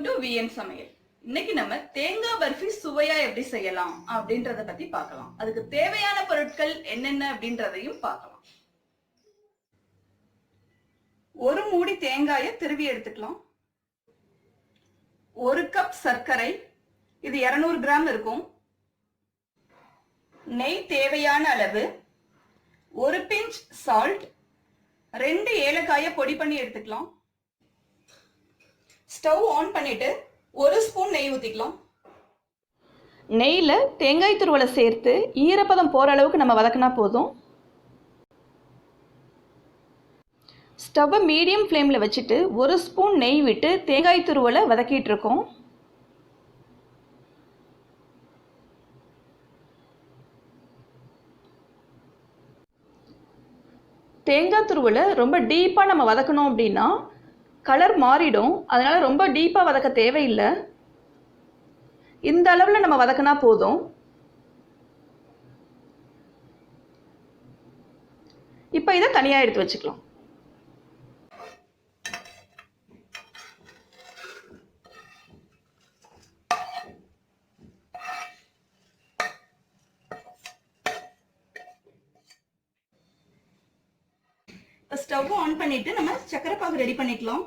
Welcome to VN சமையல். இன்னைக்கு நம்ம தேங்காய் பர்ஃபி சுவையா எப்படி செய்யலாம் அப்படின்றத பத்தி பார்க்கலாம். அதுக்கு தேவையான பொருட்கள் என்னென்ன அப்படின்றதையும் பார்க்கலாம். ஒரு மூடி தேங்காயை திருவி எடுத்துக்கலாம். 1 கப் சர்க்கரை, இது 200 கிராம் இருக்கும். நெய் தேவையான அளவு, 1 பிஞ்ச் சால்ட், 2 ஏலக்காயை பொடி பண்ணி எடுத்துக்கலாம். ஸ்டவ் ஆன் பண்ணிட்டு 1 ஸ்பூன் நெய் ஊற்றிக்கலாம். நெய்யில் தேங்காய் துருவலை சேர்த்து ஈரப்பதம் போகிற அளவுக்கு நம்ம வதக்கினா போதும். ஸ்டவ்வை மீடியம் ஃப்ளேமில் வச்சுட்டு 1 ஸ்பூன் நெய் விட்டு தேங்காய் துருவலை வதக்கிட்டு இருக்கோம். தேங்காய் துருவலை ரொம்ப டீப்பாக நம்ம வதக்கணும் அப்படின்னா கலர் மாறிடும். அதனால ரொம்ப டீப்பாக வதக்க தேவையில்லை. இந்த அளவில் நம்ம வதக்கினா போதும். இப்போ இதை தனியாக எடுத்து வச்சுக்கலாம். ஸ்டவ் ஆன் பண்ணிட்டு நம்ம சக்கரை பாகு ரெடி பண்ணிக்கலாம்.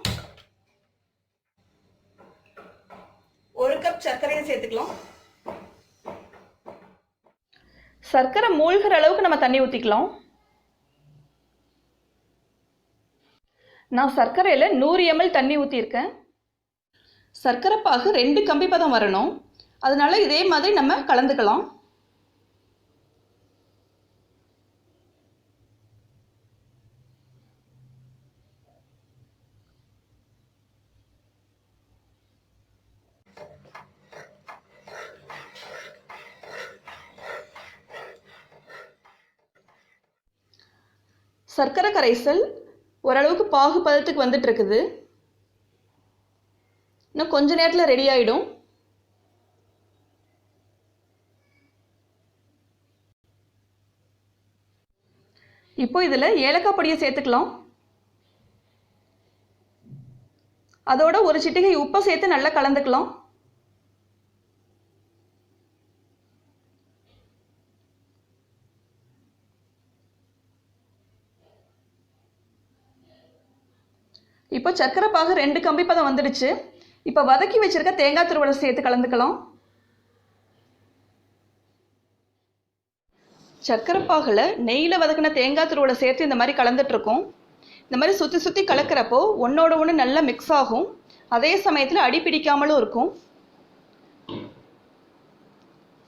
1 கப் சர்க்கரையை சேர்த்துக்கலாம். சர்க்கரை மூழ்கிற அளவுக்கு நம்ம தண்ணி ஊற்றிக்கலாம். நான் சர்க்கரையில் 100 ml தண்ணி ஊற்றிருக்கேன். சர்க்கரை பாகு 2 கம்பி பதம் வரணும். அதனால இதே மாதிரி நம்ம கலந்துக்கலாம். சர்க்கரை கரைசல் ஓரளவுக்கு பாகு பதத்துக்கு வந்துட்டு இருக்குது. இன்னும் கொஞ்ச நேரத்தில் ரெடி ஆகிடும். இப்போ இதில் ஏலக்காய் பொடியை சேர்த்துக்கலாம். அதோட 1 சிட்டிகை உப்பை சேர்த்து நல்லா கலந்துக்கலாம். இப்போ சர்க்கரை பாகு 2 கம்பி பதம் வந்துடுச்சு. இப்போ வதக்கி வச்சிருக்க தேங்காய் துருவலை சேர்த்து கலந்துக்கலாம். சர்க்கரை பாகில் நெய்யில் வதக்கின தேங்காய் துருவலை சேர்த்து இந்த மாதிரி கலந்துட்டுருக்கோம். இந்த மாதிரி சுற்றி சுற்றி கலக்கிறப்போ ஒன்றோட ஒன்று நல்லா மிக்ஸ் ஆகும். அதே சமயத்தில் அடி பிடிக்காமலும் இருக்கும்.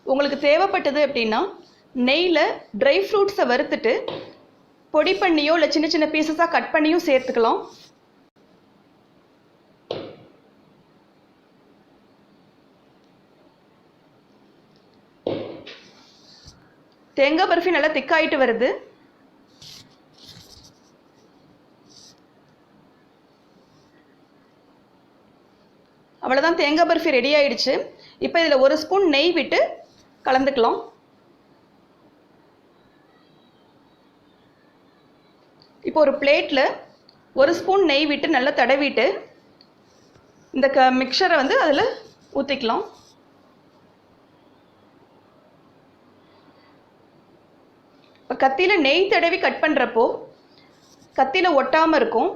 உங்களுக்கு தேவைப்பட்டது அப்படின்னா நெய்யில் ட்ரை ஃப்ரூட்ஸை வறுத்துட்டு பொடி பண்ணியோ இல்லை சின்ன சின்ன பீசஸாக கட் பண்ணியும் சேர்த்துக்கலாம். தேங்காய் பர்ஃபி நல்லா திக்காயிட்டு வருது. அவ்வளோதான், தேங்காய் பர்ஃபி ரெடி ஆயிடுச்சு. இப்போ இதில் 1 ஸ்பூன் நெய் விட்டு கலந்துக்கலாம். இப்போ ஒரு பிளேட்டில் 1 ஸ்பூன் நெய் விட்டு நல்லா தடவிட்டு இந்த மிக்சரை வந்து அதில் ஊற்றிக்கலாம். இப்போ கத்தியில் நெய் தடவி கட் பண்ணுறப்போ கத்தியில் ஒட்டாமல் இருக்கும்.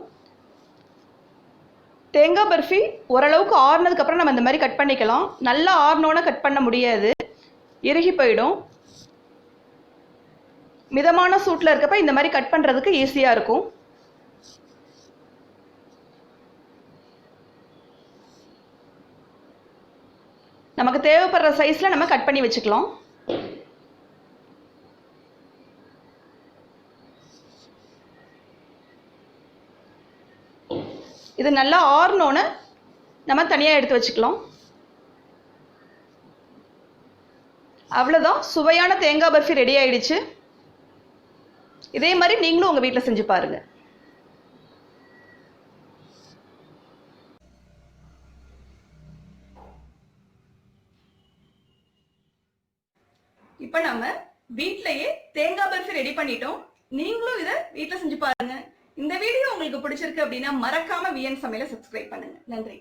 தேங்காய் பர்ஃபி ஓரளவுக்கு ஆறுனதுக்கப்புறம் நம்ம இந்த மாதிரி கட் பண்ணிக்கலாம். நல்லா ஆறுனோன்னு கட் பண்ண முடியாது, இறுகி போயிடும். மிதமான சூட்டில் இருக்கப்போ இந்த மாதிரி கட் பண்ணுறதுக்கு ஈஸியாக இருக்கும். நமக்கு தேவைப்படுற சைஸில் நம்ம கட் பண்ணி வச்சுக்கலாம். இது நல்லா ஆறுனோன்னு நம்ம தனியாக எடுத்து வச்சுக்கலாம். அவ்வளோதான், சுவையான தேங்காய் பர்ஃபி ரெடி ஆயிடுச்சு. இதே மாதிரி நீங்களும் உங்கள் வீட்டில் செஞ்சு பாருங்க. இப்போ நம்ம வீட்டிலேயே தேங்காய் பர்ஃபி ரெடி பண்ணிட்டோம். நீங்களும் இதை வீட்டில் செஞ்சு பாருங்க. இந்த வீடியோ உங்களுக்கு பிடிச்சிருக்கு அப்படின்னா மறக்காம விஎன் சமையலை சப்ஸ்கிரைப் பண்ணுங்க. நன்றி.